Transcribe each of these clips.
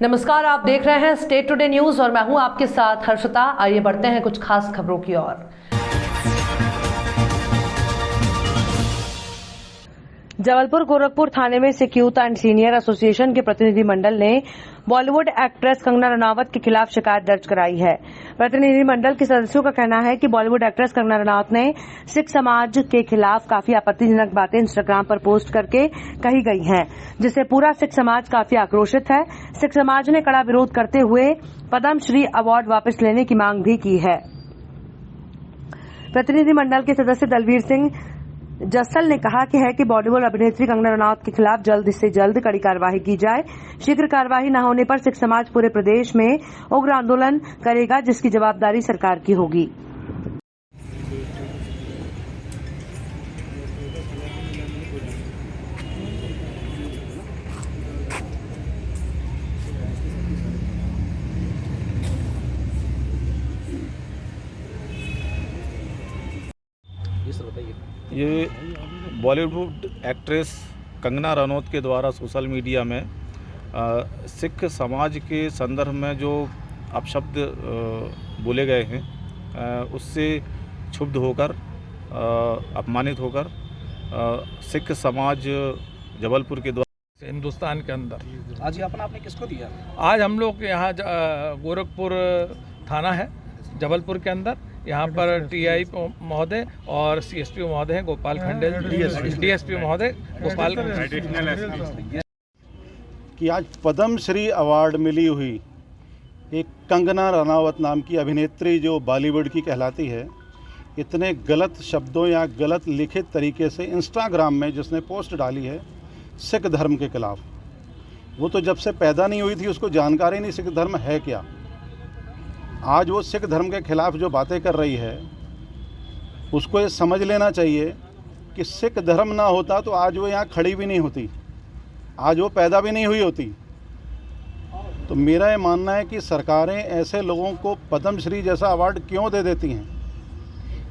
नमस्कार, आप देख रहे हैं स्टेट टुडे न्यूज और मैं हूं आपके साथ हर्षिता। आइए बढ़ते हैं कुछ खास खबरों की ओर। जबलपुर गोरखपुर थाने में Sikh youth and senior association के प्रतिनिधिमंडल ने बॉलीवुड एक्ट्रेस कंगना रनावत के खिलाफ शिकायत दर्ज कराई है। प्रतिनिधिमंडल के सदस्यों का कहना है कि बॉलीवुड एक्ट्रेस कंगना रनावत ने सिख समाज के खिलाफ काफी आपत्तिजनक बातें इंस्टाग्राम पर पोस्ट करके कही गई हैं, जिससे पूरा सिख समाज काफी आक्रोशित है। सिख समाज ने कड़ा विरोध करते हुए पद्मश्री अवार्ड वापस लेने की मांग भी की है। प्रतिनिधिमंडल के सदस्य दलवीर सिंह जस्सल ने कहा कि बॉलीवुड अभिनेत्री कंगना रनावत के खिलाफ जल्द से जल्द कड़ी कार्रवाई की जाए। शीघ्र कार्रवाई न होने पर सिख समाज पूरे प्रदेश में उग्र आंदोलन करेगा, जिसकी जवाबदारी सरकार की होगी। ये बॉलीवुड एक्ट्रेस कंगना रनौत के द्वारा सोशल मीडिया में सिख समाज के संदर्भ में जो अपशब्द बोले गए हैं, उससे क्षुब्ध होकर अपमानित होकर सिख समाज जबलपुर के द्वारा हिंदुस्तान के अंदर आज ये आपने किसको दिया? आज हम लोग यहाँ गोरखपुर थाना है जबलपुर के अंदर, यहाँ पर टीआई महोदय और सीएसपी महोदय हैं गोपाल खंडे, डीएसपी महोदय गोपाल कि आज पद्मश्री अवार्ड मिली हुई एक कंगना रनावत नाम की अभिनेत्री जो बॉलीवुड की कहलाती है, इतने गलत शब्दों या गलत लिखित तरीके से इंस्टाग्राम में जिसने पोस्ट डाली है सिख धर्म के खिलाफ। वो तो जब से पैदा नहीं हुई थी उसको जानकारी नहीं सिख धर्म है क्या। आज वो सिख धर्म के खिलाफ जो बातें कर रही है उसको ये समझ लेना चाहिए कि सिख धर्म ना होता तो आज वो यहाँ खड़ी भी नहीं होती, आज वो पैदा भी नहीं हुई होती। तो मेरा ये मानना है कि सरकारें ऐसे लोगों को पद्मश्री जैसा अवार्ड क्यों दे देती हैं,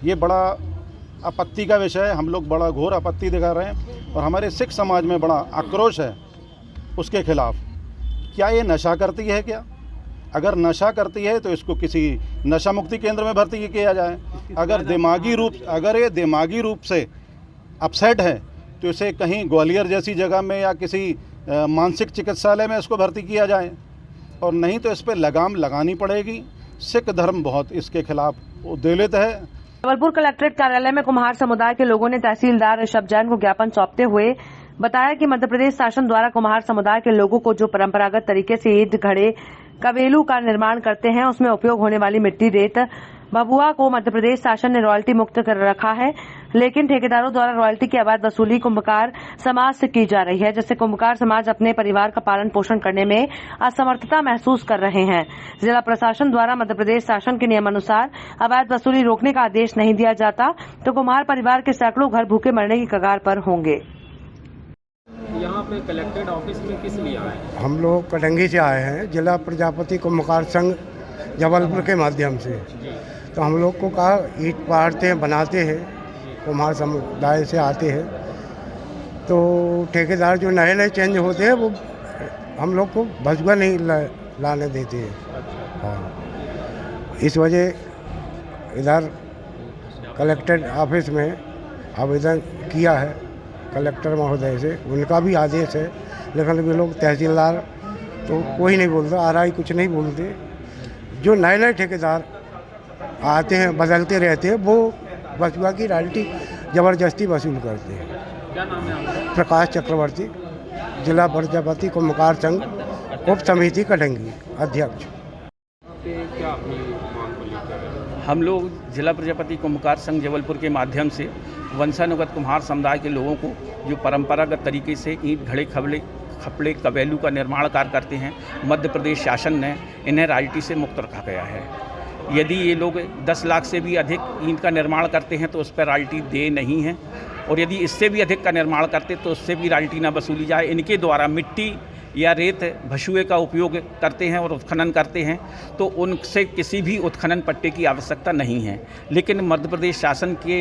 ये बड़ा आपत्ति का विषय है। हम लोग बड़ा घोर आपत्ति दिखा रहे हैं और हमारे सिख समाज में बड़ा आक्रोश है उसके खिलाफ। क्या ये नशा करती है क्या? अगर नशा करती है तो इसको किसी नशा मुक्ति केंद्र में भर्ती किया जाए। अगर ये दिमागी रूप से अपसेट है तो इसे कहीं ग्वालियर जैसी जगह में या किसी मानसिक चिकित्सालय में इसको भर्ती किया जाए, और नहीं तो इस पर लगाम लगानी पड़ेगी। सिख धर्म बहुत इसके खिलाफ उद्वेलित है। जबलपुर कलेक्ट्रेट कार्यालय में कुम्हार समुदाय के लोगों ने तहसीलदार ऋषभ जैन को ज्ञापन सौंपते हुए बताया कि मध्य प्रदेश शासन द्वारा कुम्हार समुदाय के लोगों को जो परंपरागत तरीके से ईंट, घड़े, कबेलू का निर्माण करते हैं उसमें उपयोग होने वाली मिट्टी, रेत, भभुआ को मध्य प्रदेश शासन ने रॉयल्टी मुक्त कर रखा है, लेकिन ठेकेदारों द्वारा रॉयल्टी की अवैध वसूली कुंभकार समाज से की जा रही है, जिससे कुंभकार समाज अपने परिवार का पालन पोषण करने में असमर्थता महसूस कर रहे हैं। जिला प्रशासन द्वारा मध्य प्रदेश शासन के नियमानुसार अवैध वसूली रोकने का आदेश नहीं दिया जाता तो कुम्हार परिवार के सैकड़ों घर भूखे मरने की कगार पर होंगे। यहाँ पे कलेक्ट्रेट ऑफिस में किस लिए आए हैं? हम लोग कटंगी से आए हैं, जिला प्रजापति कुम्भकार संघ जबलपुर के माध्यम से। तो हम लोग को कहा ईंट पाड़ते हैं, बनाते हैं, कुम्हार समुदाय से आते हैं, तो ठेकेदार जो नए नए चेंज होते हैं वो हम लोग को भसुआ नहीं लाने देते हैं। हाँ, इस वजह इधर कलेक्ट्रेट ऑफिस में आवेदन किया है कलेक्टर महोदय से, उनका भी आदेश है, लेकिन वे लोग तहसीलदार तो कोई नहीं बोलता, आरआई कुछ नहीं बोलते। जो नए नए ठेकेदार आते हैं बदलते रहते हैं वो बसुआ की रॉयल्टी ज़बरदस्ती वसूल करते हैं। क्या नाम है आपका? प्रकाश चक्रवर्ती, जिला प्रजापति कुम्भकार संघ उप समिति कटंगी अध्यक्ष। क्या अपनी मांग को लेकर? हम लोग जिला प्रजापति कुम्भकार संघ जबलपुर के माध्यम से वंशानुगत कुम्हार समुदाय के लोगों को जो परंपरागत तरीके से ईंट, घड़े, खपड़े, कबेलू का निर्माण कार्य करते हैं, मध्य प्रदेश शासन ने इन्हें रॉयल्टी से मुक्त रखा गया है। यदि ये लोग 10 लाख से भी अधिक ईंट का निर्माण करते हैं तो उस पर रॉयल्टी दे नहीं है, और यदि इससे भी अधिक का निर्माण करते तो उससे भी रॉयल्टी ना वसूली जाए। इनके द्वारा मिट्टी या रेत, भसुए का उपयोग करते हैं और उत्खनन करते हैं, तो उनसे किसी भी उत्खनन पट्टे की आवश्यकता नहीं है। लेकिन मध्य प्रदेश शासन के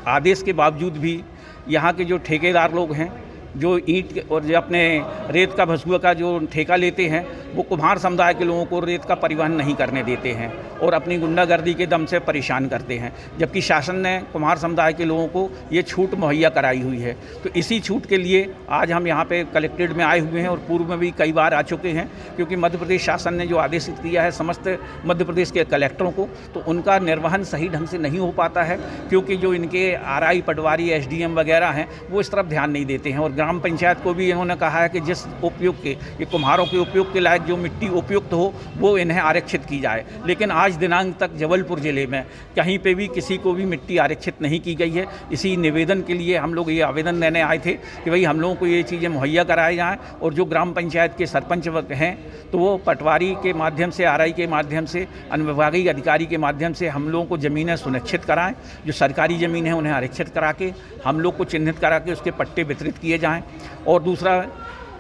आदेश के बावजूद भी यहाँ के जो ठेकेदार लोग हैं जो ईंट और जो अपने रेत का भसुआ का जो ठेका लेते हैं, वो कुम्हार समुदाय के लोगों को रेत का परिवहन नहीं करने देते हैं और अपनी गुंडागर्दी के दम से परेशान करते हैं, जबकि शासन ने कुम्हार समुदाय के लोगों को ये छूट मुहैया कराई हुई है। तो इसी छूट के लिए आज हम यहाँ पे कलेक्ट्रेट में आए हुए हैं और पूर्व में भी कई बार आ चुके हैं, क्योंकि मध्य प्रदेश शासन ने जो आदेशित किया है समस्त मध्य प्रदेश के कलेक्टरों को, तो उनका निर्वहन सही ढंग से नहीं हो पाता है, क्योंकि जो इनके आरआई, पटवारी, एसडीएम वगैरह हैं वो इस तरफ ध्यान नहीं देते हैं। और ग्राम पंचायत को भी इन्होंने कहा है कि जिस उपयोग के, ये कुम्हारों के उपयोग के लायक जो मिट्टी उपयुक्त हो वो इन्हें आरक्षित की जाए, लेकिन आज दिनांक तक जबलपुर ज़िले में कहीं पे भी किसी को भी मिट्टी आरक्षित नहीं की गई है। इसी निवेदन के लिए हम लोग ये आवेदन देने आए थे कि भाई हम लोगों को ये चीज़ें मुहैया कराई जाएँ, और जो ग्राम पंचायत के सरपंच हैं तो वो पटवारी के माध्यम से, आरआई के माध्यम से, अनुविभागीय अधिकारी के माध्यम से हम लोगों को ज़मीनें सुनिश्चित कराएं। जो सरकारी ज़मीन है उन्हें आरक्षित करा के हम लोग को चिन्हित करा के उसके पट्टे वितरित किए जाएं। और दूसरा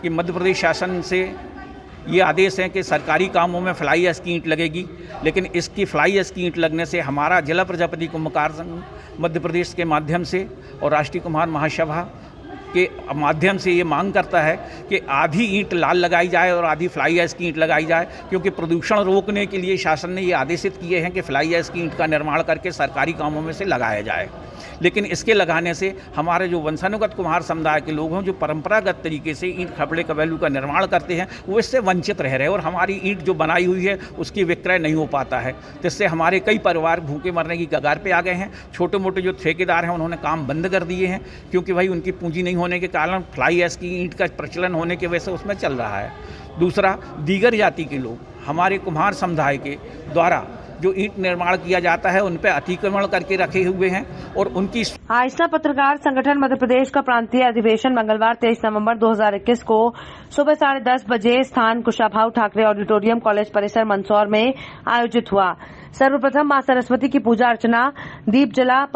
कि मध्य प्रदेश शासन से ये आदेश है कि सरकारी कामों में फ्लाई ऐश की ईंट लगेगी, लेकिन इसकी फ्लाई ऐश की ईंट लगने से हमारा जिला प्रजापति कुम्हार संघ मध्य प्रदेश के माध्यम से और राष्ट्रीय कुम्हार महासभा के माध्यम से ये मांग करता है कि आधी ईंट लाल लगाई जाए और आधी फ्लाई ऐश की ईंट लगाई जाए, क्योंकि प्रदूषण रोकने के लिए शासन ने ये आदेशित किए हैं कि फ्लाई ऐश की ईंट का निर्माण करके सरकारी कामों में से लगाया जाए। लेकिन इसके लगाने से हमारे जो वंशानुगत कुम्हार समुदाय के लोग हैं, जो परंपरागत तरीके से ईंट, खपड़े, कबैलू का निर्माण करते हैं, वो इससे वंचित रह रहे हैं और हमारी ईंट जो बनाई हुई है उसकी विक्रय नहीं हो पाता है, जिससे हमारे कई परिवार भूखे मरने की कगार पे आ गए हैं। छोटे मोटे जो ठेकेदार हैं उन्होंने काम बंद कर दिए हैं, क्योंकि भाई उनकी पूंजी नहीं होने के कारण फ्लाई ऐश की ईंट का प्रचलन होने की वजह से उसमें चल रहा है। दूसरा, दीगर जाति के लोग हमारे कुम्हार समुदाय के द्वारा जो ईंट निर्माण किया जाता है उन पे अतिक्रमण करके रखे हुए हैं और उनकी आइसना पत्रकार संगठन मध्य प्रदेश का प्रांतीय अधिवेशन मंगलवार 23 नवंबर 2021 को सुबह 10:30 बजे स्थान कुशाभाऊ ठाकरे ऑडिटोरियम, कॉलेज परिसर, मंदसौर में आयोजित हुआ। सर्वप्रथम मां सरस्वती की पूजा अर्चना, दीप जला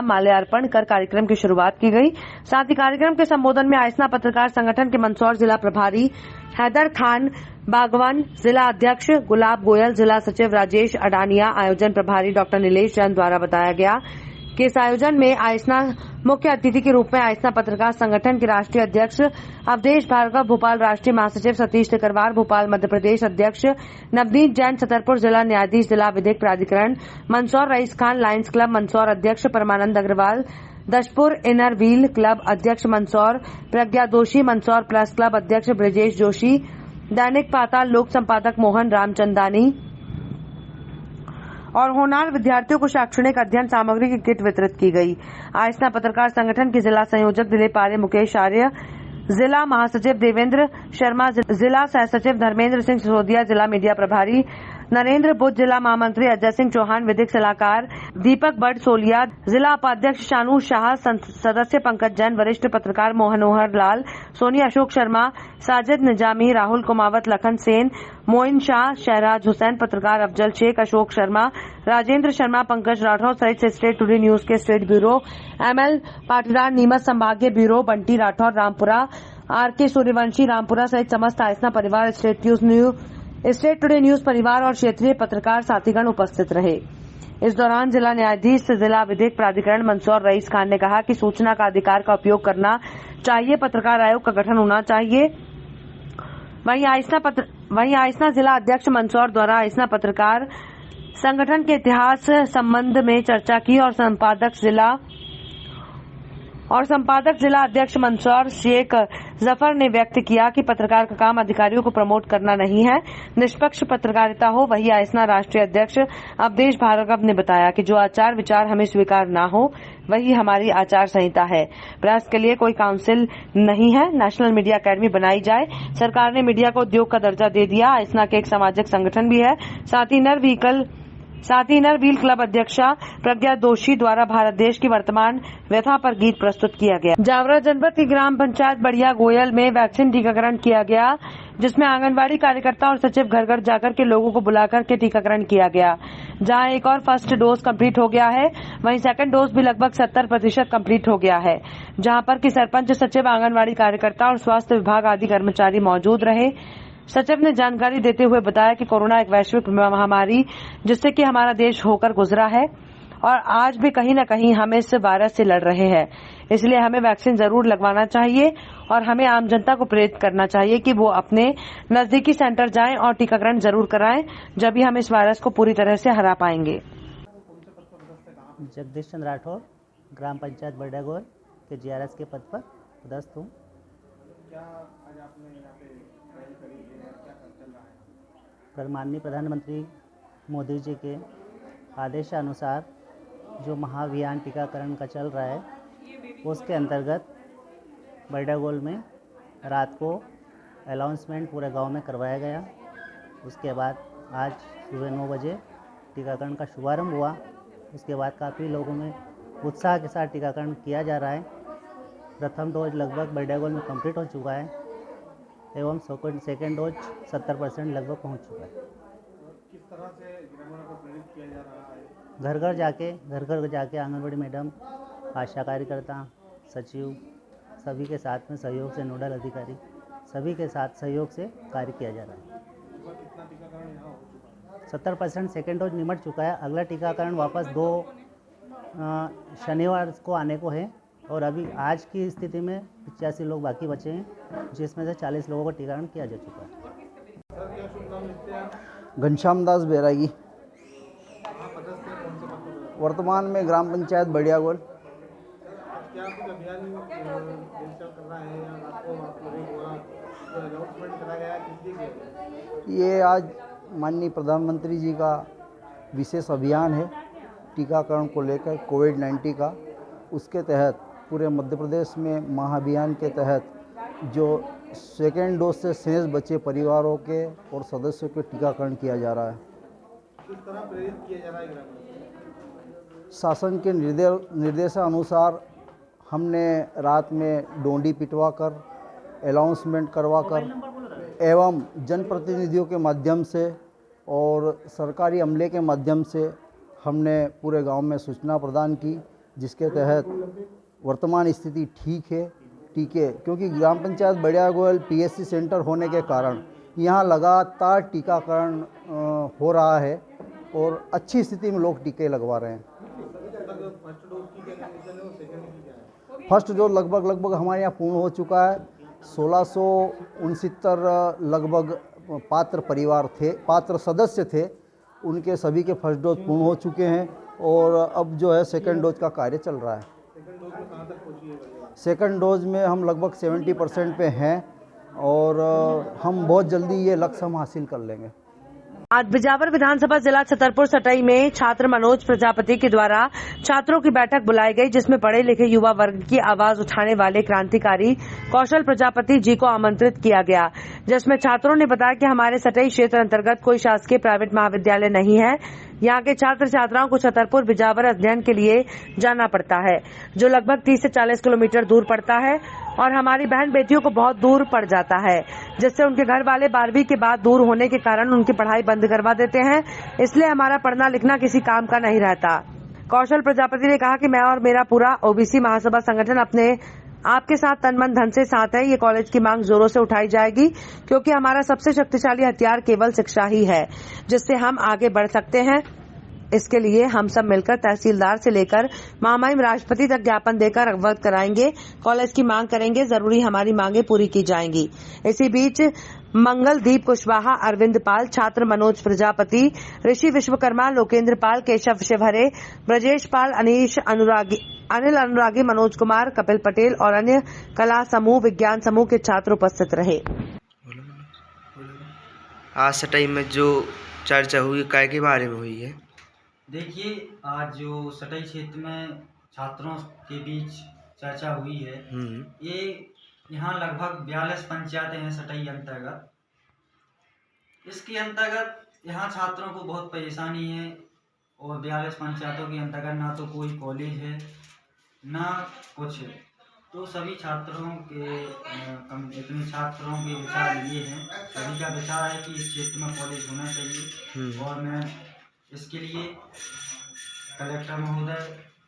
माल्यार्पण कर कार्यक्रम की शुरुआत की गई। साथ ही कार्यक्रम के संबोधन में आइसना पत्रकार संगठन के मंदसौर जिला प्रभारी हैदर खान बागवान, जिला अध्यक्ष गुलाब गोयल, जिला सचिव राजेश अडानिया, आयोजन प्रभारी डॉक्टर नीलेश जैन द्वारा बताया गया कि इस आयोजन में आइसना मुख्य अतिथि के रूप में आइसना पत्रकार संगठन के राष्ट्रीय अध्यक्ष अवधेश भार्गव, भोपाल राष्ट्रीय महासचिव सतीश तिकरवार, भोपाल मध्य प्रदेश अध्यक्ष नवनीत जैन, छतरपुर जिला न्यायाधीश, जिला विधिक प्राधिकरण मंदसौर, रईस खान, लायंस क्लब मंदसौर अध्यक्ष Parmanand Agrawal, Dashpur inner wheel club अध्यक्ष मंदसौर प्रज्ञा दोषी, मंदसौर प्लस क्लब अध्यक्ष ब्रजेश जोशी, दैनिक पाताल लोक संपादक मोहन रामचंदानी और होनार विद्यार्थियों को शैक्षणिक अध्ययन सामग्री की किट वितरित की गई। आइसना पत्रकार संगठन के जिला संयोजक दिलीप आर्य, मुकेश आर्य, जिला महासचिव देवेंद्र शर्मा, जिला सह सचिव धर्मेंद्र सिंह सिसोदिया, जिला मीडिया प्रभारी नरेंद्र बुद्ध, जिला महामंत्री अजय सिंह चौहान, विधिक सलाहकार दीपक बट सोलिया, जिला उपाध्यक्ष शानू शाह, सदस्य पंकज जैन, वरिष्ठ पत्रकार मोहनोहर लाल, सोनी, अशोक शर्मा, साजिद निजामी, राहुल कुमावत, लखन सेन, मोइन शाह, शहराज हुसैन, पत्रकार अफजल शेख, अशोक शर्मा, राजेंद्र शर्मा, पंकज राठौर सहित स्टेट टुडे न्यूज के state bureau ML Patidar, Neemuch संभागीय ब्यूरो बंटी राठौर, रामपुरा, आरके सूर्यवंशी, रामपुरा सहित समस्त आइसना परिवार, स्टेट टुडे न्यूज परिवार और क्षेत्रीय पत्रकार साथीगण उपस्थित रहे। इस दौरान जिला न्यायाधीश, जिला विधिक प्राधिकरण मंदसौर रईस खान ने कहा कि सूचना का अधिकार का उपयोग करना चाहिए, पत्रकार आयोग का गठन होना चाहिए। वहीं आइसना जिला अध्यक्ष मंदसौर द्वारा आइसना पत्रकार संगठन के इतिहास संबंध में चर्चा की और संपादक जिला अध्यक्ष मंदसौर शेख जफर ने व्यक्त किया कि पत्रकार का काम अधिकारियों को प्रमोट करना नहीं है, निष्पक्ष पत्रकारिता हो। वही आइसना राष्ट्रीय अध्यक्ष अवधेश भार्गव ने बताया कि जो आचार विचार हमें स्वीकार ना हो वही हमारी आचार संहिता है। प्रेस के लिए कोई काउंसिल नहीं है, नेशनल मीडिया अकेडमी बनाई जाए। सरकार ने मीडिया को उद्योग का दर्जा दे दिया। आइसना के एक सामाजिक संगठन भी है। साथ ही इनर व्हील क्लब अध्यक्षा प्रज्ञा दोषी द्वारा भारत देश की वर्तमान व्यथा पर गीत प्रस्तुत किया गया। जावरा जनपद की ग्राम पंचायत बढ़िया गोयल में वैक्सीन टीकाकरण किया गया, जिसमें आंगनबाड़ी कार्यकर्ता और सचिव घर घर जाकर के लोगों को बुलाकर के टीकाकरण किया गया। जहां एक और फर्स्ट डोज कंप्लीट हो गया है, वहीं सेकंड डोज भी लगभग 70% कंप्लीट हो गया है। जहां पर कि सरपंच, सचिव, आंगनबाड़ी कार्यकर्ता और स्वास्थ्य विभाग आदि कर्मचारी मौजूद रहे। सचिव ने जानकारी देते हुए बताया कि कोरोना एक वैश्विक महामारी जिससे कि हमारा देश होकर गुजरा है। और आज भी कहीं न कहीं हम इस वायरस से लड़ रहे हैं। इसलिए हमें वैक्सीन जरूर लगवाना चाहिए और हमें आम जनता को प्रेरित करना चाहिए कि वो अपने नजदीकी सेंटर जाएं और टीकाकरण जरूर कराएं, जब भी हम इस वायरस को पूरी तरह से हरा पाएंगे। जगदीश चंद्र राठौर, ग्राम पंचायत बड़ागोल के जीआरएस के पद पर पदस्थ हूँ। कल माननीय प्रधानमंत्री मोदी जी के आदेशानुसार जो महाअभियान टीकाकरण का चल रहा है, उसके अंतर्गत बड़ागोल में रात को अनाउंसमेंट पूरे गांव में करवाया गया। उसके बाद आज सुबह 9 बजे टीकाकरण का शुभारंभ हुआ। उसके बाद काफ़ी लोगों में उत्साह के साथ टीकाकरण किया जा रहा है। प्रथम डोज लगभग बड़ागोल में कंप्लीट हो चुका है एवं सेकेंड डोज 70% लगभग पहुंच चुका है। किस तरह से ग्रामीणों को प्रेरित किया जा रहा है? घर घर जाके आंगनबाड़ी मैडम, आशा कार्यकर्ता, सचिव सभी के साथ में सहयोग से, नोडल अधिकारी सभी के साथ सहयोग से कार्य किया जा रहा है। 70% सेकेंड डोज निमट चुका है। अगला टीकाकरण वापस 2 शनिवार को आने को है और अभी आज की स्थिति में 85 लोग बाकी बचे हैं, जिसमें से 40 लोगों का टीकाकरण किया जा चुका है। घनश्याम दास बैरागी, वर्तमान में ग्राम पंचायत बड़ियागोल। ये आज माननीय प्रधानमंत्री जी का विशेष अभियान है टीकाकरण को लेकर कोविड-19 का। उसके तहत पूरे मध्य प्रदेश में महाअभियान के तहत जो सेकेंड डोज से शेष बचे परिवारों के और सदस्यों के टीकाकरण किया जा रहा है। किस तरह प्रेरित किया जा रहा है? शासन के निर्देशानुसार हमने रात में डोंडी पिटवा कर, अनाउंसमेंट करवा कर एवं जनप्रतिनिधियों के माध्यम से और सरकारी अमले के माध्यम से हमने पूरे गांव में सूचना प्रदान की, जिसके तहत वर्तमान स्थिति ठीक है। क्योंकि ग्राम पंचायत बड़ियागोल पीएससी सेंटर होने के कारण यहाँ लगातार टीकाकरण हो रहा है और अच्छी स्थिति में लोग टीके लगवा रहे हैं। फर्स्ट डोज लगभग हमारे यहाँ पूर्ण हो चुका है। 1669 लगभग पात्र सदस्य थे, उनके सभी के फर्स्ट डोज पूर्ण हो चुके हैं और अब जो है सेकंड डोज का कार्य चल रहा है। सेकंड डोज में हम लगभग 70% पे हैं और हम बहुत जल्दी ये लक्ष्य हम हासिल कर लेंगे। आज बिजावर विधानसभा जिला छतरपुर सटई में छात्र मनोज प्रजापति के द्वारा छात्रों की बैठक बुलाई गई, जिसमें पढ़े लिखे युवा वर्ग की आवाज उठाने वाले क्रांतिकारी कौशल प्रजापति जी को आमंत्रित किया गया, जिसमें छात्रों ने बताया कि हमारे सटई क्षेत्र अंतर्गत कोई शासकीय प्राइवेट महाविद्यालय नहीं है। यहाँ के छात्र छात्राओं को छतरपुर बिजावर अध्ययन के लिए जाना पड़ता है, जो लगभग 30 से 40 किलोमीटर दूर पड़ता है और हमारी बहन बेटियों को बहुत दूर पड़ जाता है, जिससे उनके घर वाले 12वीं के बाद दूर होने के कारण उनकी पढ़ाई बंद करवा देते हैं। इसलिए हमारा पढ़ना लिखना किसी काम का नहीं रहता। कौशल प्रजापति ने कहा कि मैं और मेरा पूरा ओबीसी महासभा संगठन अपने आपके साथ तन मन धन से साथ है। ये कॉलेज की मांग जोरों से उठाई जाएगी, क्योंकि हमारा सबसे शक्तिशाली हथियार केवल शिक्षा ही है, जिससे हम आगे बढ़ सकते हैं। इसके लिए हम सब मिलकर तहसीलदार से लेकर महामहिम राष्ट्रपति तक ज्ञापन देकर अवगत कराएंगे, कॉलेज की मांग करेंगे, जरूरी हमारी मांगे पूरी की जाएंगी। इसी बीच मंगलदीप कुशवाहा, अरविंद पाल, छात्र मनोज प्रजापति, ऋषि विश्वकर्मा, लोकेंद्र पाल, केशव शिवहरे, ब्रजेश पाल, अनिल अनुरागी, मनोज कुमार, कपिल पटेल और अन्य कला समूह, विज्ञान समूह के छात्र उपस्थित रहे। आज सटई में जो चर्चा हुई काय के बारे में हुई है? देखिए, आज जो सटई क्षेत्र में छात्रों के बीच चर्चा हुई है, ये यहाँ लगभग 42 पंचायतें हैं सटई अंतर्गत। इसके अंतर्गत यहाँ छात्रों को बहुत परेशानी है और 42 पंचायतों के अंतर्गत ना तो कोई कॉलेज है ना कुछ है। तो सभी छात्रों के इतने छात्रों के विचार ये हैं, सभी का विचार है कि इस क्षेत्र में कॉलेज होना चाहिए और मैं इसके लिए कलेक्टर महोदय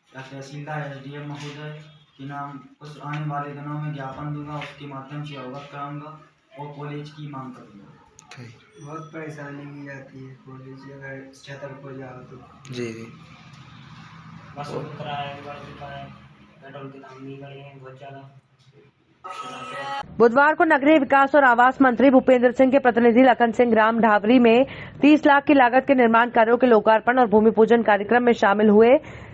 या तहसीलदार एसडीएम महोदय के नाम उस आने वाले दिनों में ज्ञापन दूंगा, उसके माध्यम से अवगत कराऊंगा और कॉलेज की मांग करूंगा। बहुत परेशानी की जाती है कॉलेज अगर छतरपुर जाओ तो। जी। बस किराया भी बढ़ चुका है, पेट्रोल के दाम भी बढ़े हैं बहुत ज़्यादा। बुधवार को नगरीय विकास और आवास मंत्री भूपेंद्र सिंह के प्रतिनिधि लखन सिंह ग्राम ढाबरी में 30 लाख की लागत के निर्माण कार्यों के लोकार्पण और भूमि पूजन कार्यक्रम में शामिल हुए।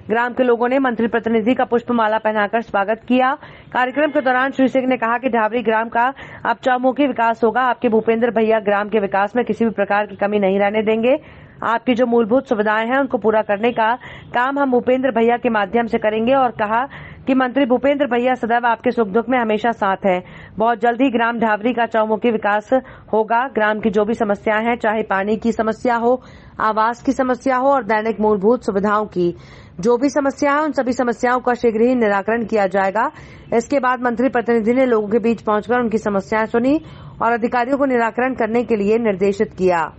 ग्राम के लोगों ने मंत्री प्रतिनिधि का पुष्पमाला पहनाकर स्वागत किया। कार्यक्रम के दौरान श्री सिंह ने कहा कि ढाबरी ग्राम का अब चौमुखी विकास होगा। आपके भूपेंद्र भैया ग्राम के विकास में किसी भी प्रकार की कमी नहीं रहने देंगे। आपकी जो मूलभूत सुविधाएं हैं उनको पूरा करने का काम हम भूपेंद्र भैया के माध्यम से करेंगे और कहा कि मंत्री भूपेंद्र भैया सदैव आपके सुख दुख में हमेशा साथ हैं। बहुत जल्द ही ग्राम ढाबरी का चौमुखी विकास होगा। ग्राम की जो भी समस्याएं हैं, चाहे पानी की समस्या हो, आवास की समस्या हो और दैनिक मूलभूत सुविधाओं की जो भी समस्या है, उन सभी समस्याओं का शीघ्र ही निराकरण किया जाएगा। इसके बाद मंत्री प्रतिनिधि ने लोगों के बीच पहुंचकर उनकी समस्याएं सुनी और अधिकारियों को निराकरण करने के लिए निर्देशित किया।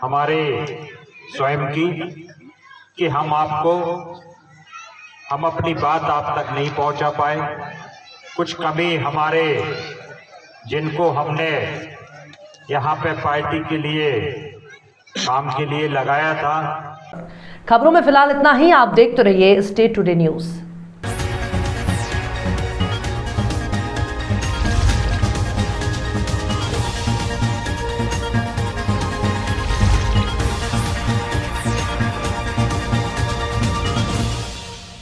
हमारे स्वयं की कि हम अपनी बात आप तक नहीं पहुंचा पाए, कुछ कमी हमारे जिनको हमने यहाँ पे पार्टी के लिए काम के लिए लगाया था। खबरों में फिलहाल इतना ही। आप देखते रहिए स्टेट टुडे न्यूज।